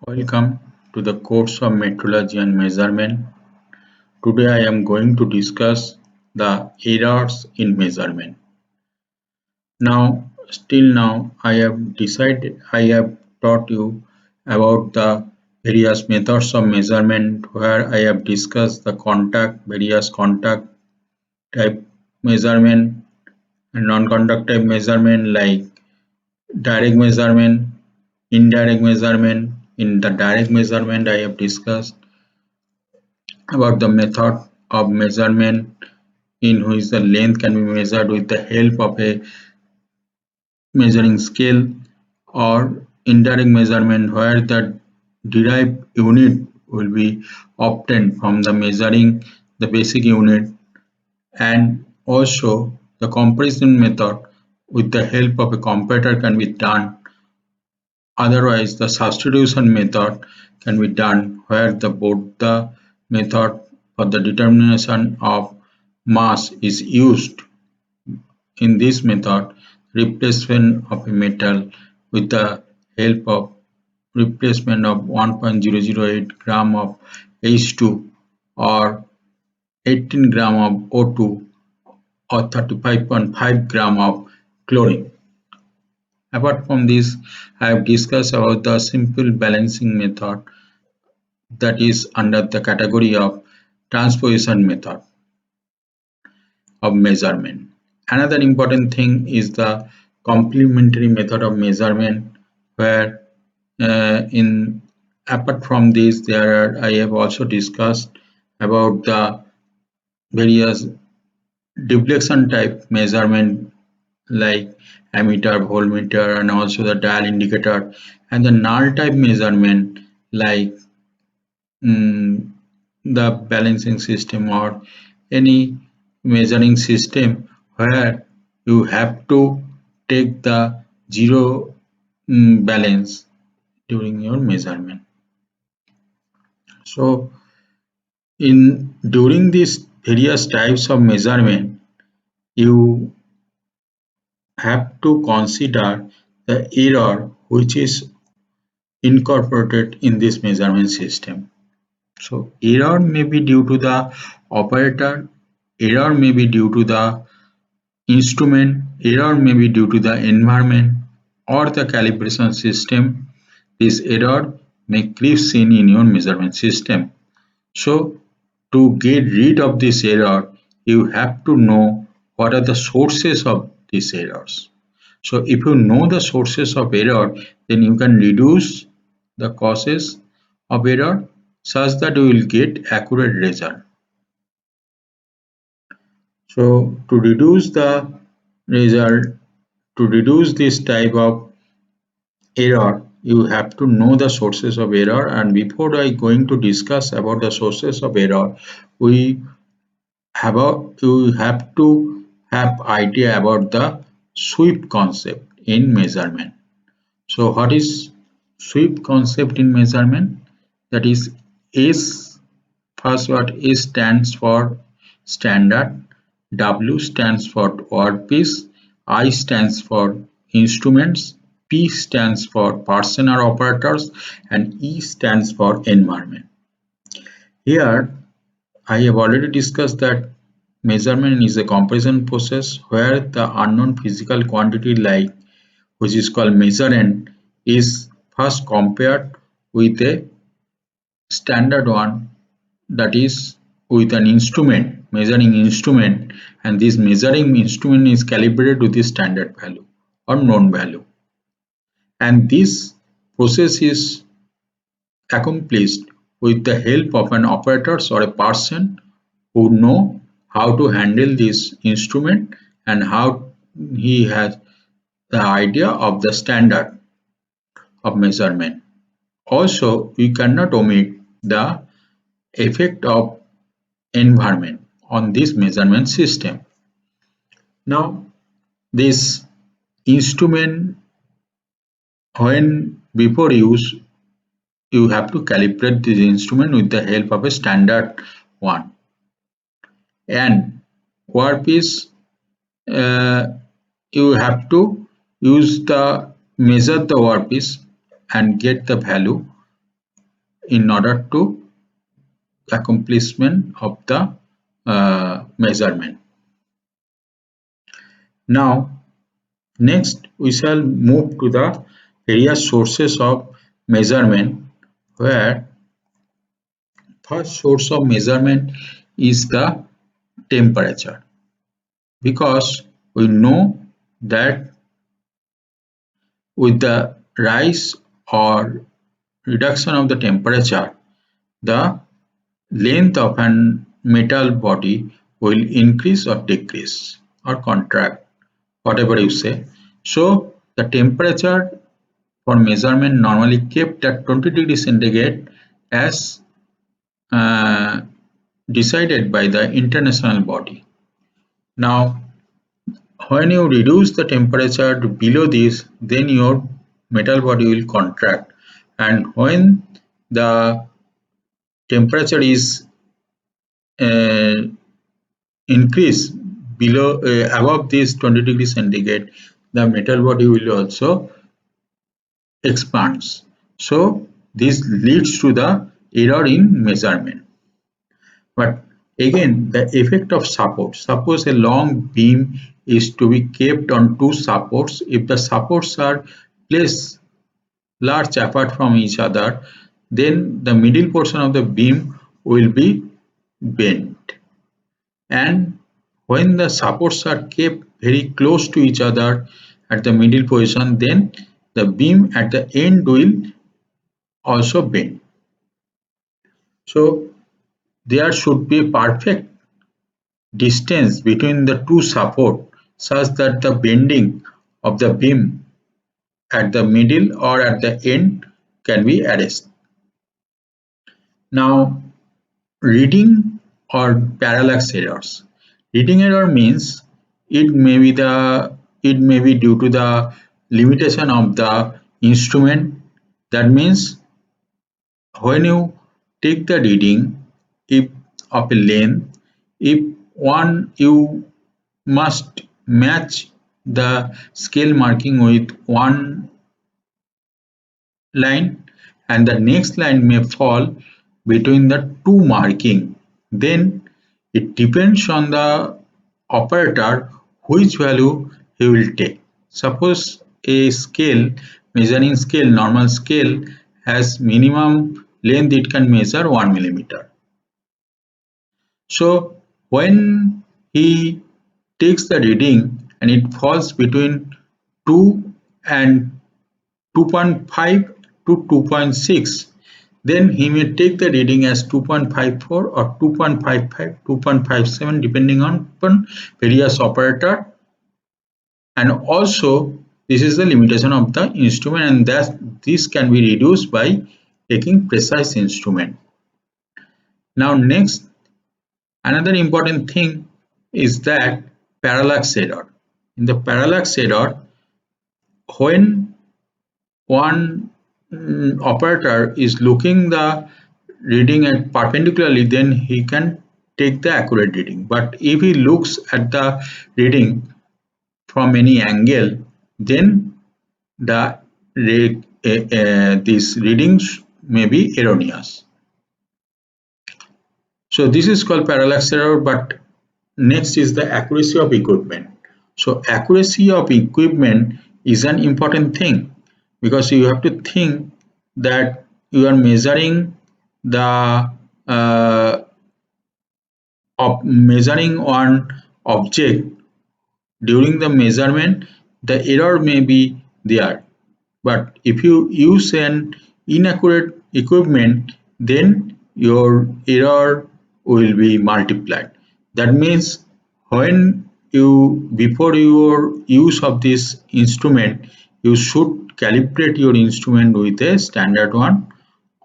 Welcome to the course of metrology and measurement. Today I am going to discuss the errors in measurement. Till now I have taught you about the various methods of measurement where I have discussed the various contact type measurement and non-contact type measurement like direct measurement, indirect measurement. In the direct measurement I have discussed about the method of measurement in which the length can be measured with the help of a measuring scale, or indirect measurement where the derived unit will be obtained from the measuring the basic unit, and also the comparison method with the help of a comparator can be done. Otherwise, the substitution method can be done where both the method for the determination of mass is used. In this method, replacement of a metal with the help of replacement of 1.008 gram of H2 or 18 gram of O2 or 35.5 gram of chlorine. Apart from this, I have discussed about the simple balancing method that is under the category of transposition method of measurement. Another important thing is the complementary method of measurement, where in apart from this I have also discussed about the various deflection type measurement like ammeter, voltmeter, and also the dial indicator, and the null type measurement like mm, the balancing system or any measuring system where you have to take the zero balance during your measurement. So in during these various types of measurement, you have to consider the error which is incorporated in this measurement system. So error may be due to the operator, error may be due to the instrument, error may be due to the environment or the calibration system. This error may creep in your measurement system. So to get rid of this error, you have to know what are the sources of these errors. So if you know the sources of error, then you can reduce the causes of error such that you will get accurate result. So to reduce the result, to reduce this type of error, you have to know the sources of error. And before I going to discuss about the sources of error, we you have to have idea about the sweep concept in measurement. So what is sweep concept in measurement? That is S. First word S stands for standard, W stands for workpiece, I stands for instruments, P stands for person or operators, and E stands for environment. Here I have already discussed that measurement is a comparison process where the unknown physical quantity like which is called measurand is first compared with a standard one, that is with an instrument, measuring instrument, and this measuring instrument is calibrated to the standard value or known value, and this process is accomplished with the help of an operator or a person who know how to handle this instrument and how he has the idea of the standard of measurement. Also, we cannot omit the effect of environment on this measurement system. Now, this instrument, when before use, you have to calibrate this instrument with the help of a standard one, and workpiece, uh, you have to use the measure the workpiece and get the value, in order to accomplishment of the measurement. Now, next we shall move to the various sources of measurement, where first source of measurement is the temperature, because we know that with the rise or reduction of the temperature, the length of an metal body will increase or decrease or contract, whatever you say. So the temperature for measurement normally kept at 20 degrees centigrade as uh, decided by the international body. Now, when you reduce the temperature to below this, then your metal body will contract, and when the temperature is uh, increase below above this 20 degrees centigrade, the metal body will also expands. So this leads to the error in measurement. But again, the effect of support. Suppose a long beam is to be kept on two supports. If the supports are placed large apart from each other, then the middle portion of the beam will be bent. And when the supports are kept very close to each other at the middle position, then the beam at the end will also bend. So there should be a perfect distance between the two supports such that the bending of the beam at the middle or at the end can be arrested. Now, reading or parallax errors. Reading error means it may be due to the limitation of the instrument. That means when you take the reading if of a length, if one you must match the scale marking with one line, and the next line may fall between the two marking, then it depends on the operator which value he will take. Suppose a scale, measuring scale, normal scale, has minimum length it can measure 1 millimeter. So when he takes the reading and it falls between 2 and 2.5 to 2.6, then he may take the reading as 2.54 or 2.55, 2.57 depending on various operator. And also this is the limitation of the instrument, and that this can be reduced by taking precise instrument. Now next, another important thing is that parallax error. In the parallax error, when one operator is looking the reading at perpendicularly, then he can take the accurate reading. But if he looks at the reading from any angle, then the these readings may be erroneous. So this is called parallax error. But next is the accuracy of equipment. So accuracy of equipment is an important thing, because you have to think that you are measuring the measuring one object. During the measurement, the error may be there, but if you use an inaccurate equipment, then your error will be multiplied. That means when you, before your use of this instrument, you should calibrate your instrument with a standard one,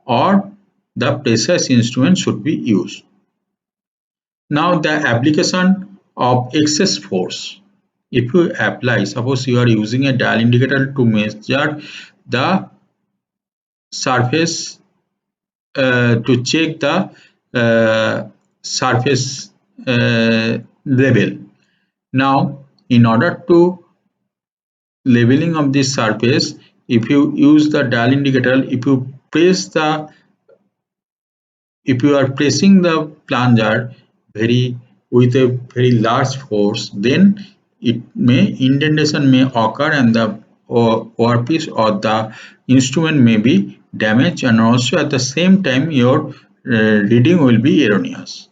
or the precise instrument should be used. Now the application of excess force. If you apply, suppose you are using a dial indicator to measure the surface, to check the surface level. Now in order to leveling of this surface, if you use the dial indicator, if you press the if you are pressing the plunger very with a very large force, then indentation may occur and the workpiece or the instrument may be damaged, and also at the same time your reading will be erroneous.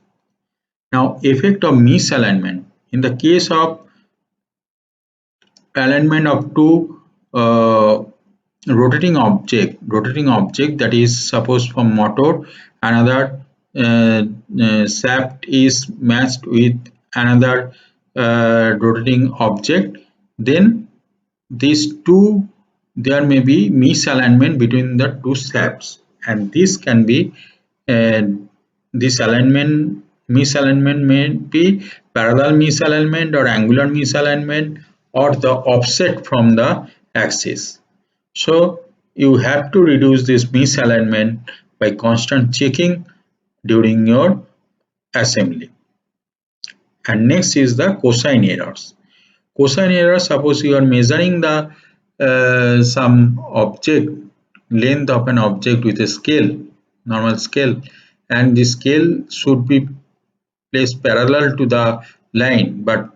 Now, effect of misalignment. In the case of alignment of two rotating object, that is suppose from motor, another shaft is matched with another rotating object, then these two, there may be misalignment between the two shafts, and this can be uh, this misalignment may be parallel misalignment or angular misalignment or the offset from the axis. So you have to reduce this misalignment by constant checking during your assembly. And next is the cosine errors. Cosine error, suppose you are measuring the some object, length of an object with a scale, normal scale, and the scale should be placed parallel to the line, but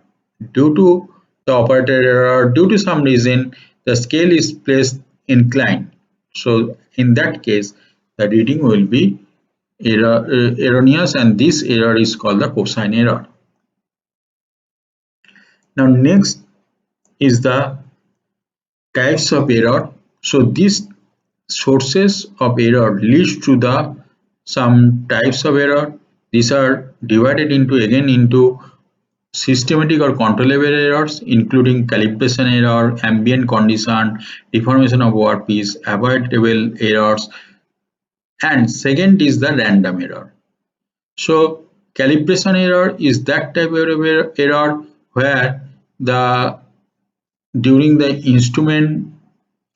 due to the operator error, due to some reason, the scale is placed inclined. So in that case, the reading will be erroneous, and this error is called the cosine error. Now next is the types of error. So these sources of error leads to the some types of error. These are divided into again into systematic or controllable errors, including calibration error, ambient condition, deformation of workpiece, avoidable errors, and second is the random error. So calibration error is that type of error where the during the instrument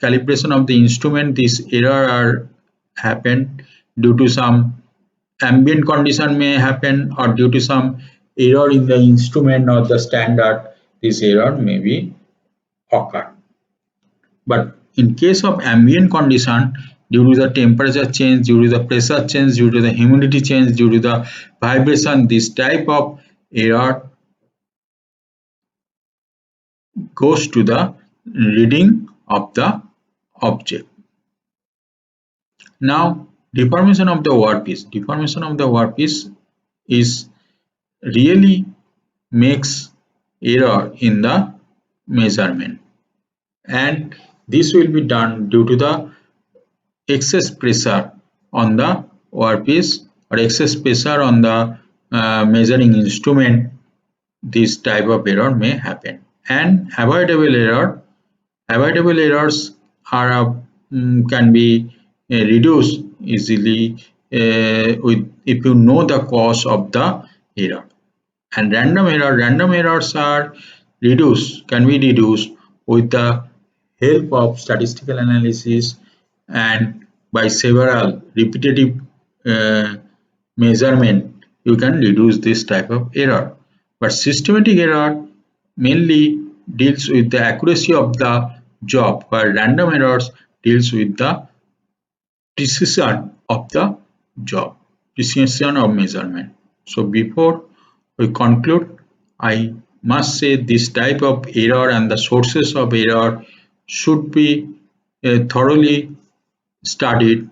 calibration of the instrument, this error are happened due to some ambient condition may happen, or due to some error in the instrument or the standard, this error may be occur. But in case of ambient condition, due to the temperature change, due to the pressure change, due to the humidity change, due to the vibration, this type of error goes to the reading of the object. Now, deformation of the workpiece. Deformation of the workpiece is really makes error in the measurement, and this will be done due to the excess pressure on the workpiece or excess pressure on the measuring instrument. This type of error may happen. And avoidable errors are can be reduced easily with if you know the cause of the error. And random errors are can be reduced with the help of statistical analysis and by several repetitive uh, measurement. You can reduce this type of error. But systematic error mainly deals with the accuracy of the job, while random errors deals with the precision of the job, precision of measurement. So before we conclude, I must say this type of error and the sources of error should be thoroughly studied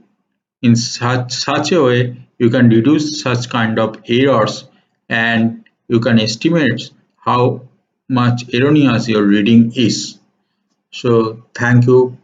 in such a way you can reduce such kind of errors, and you can estimate how much erroneous your reading is. So thank you.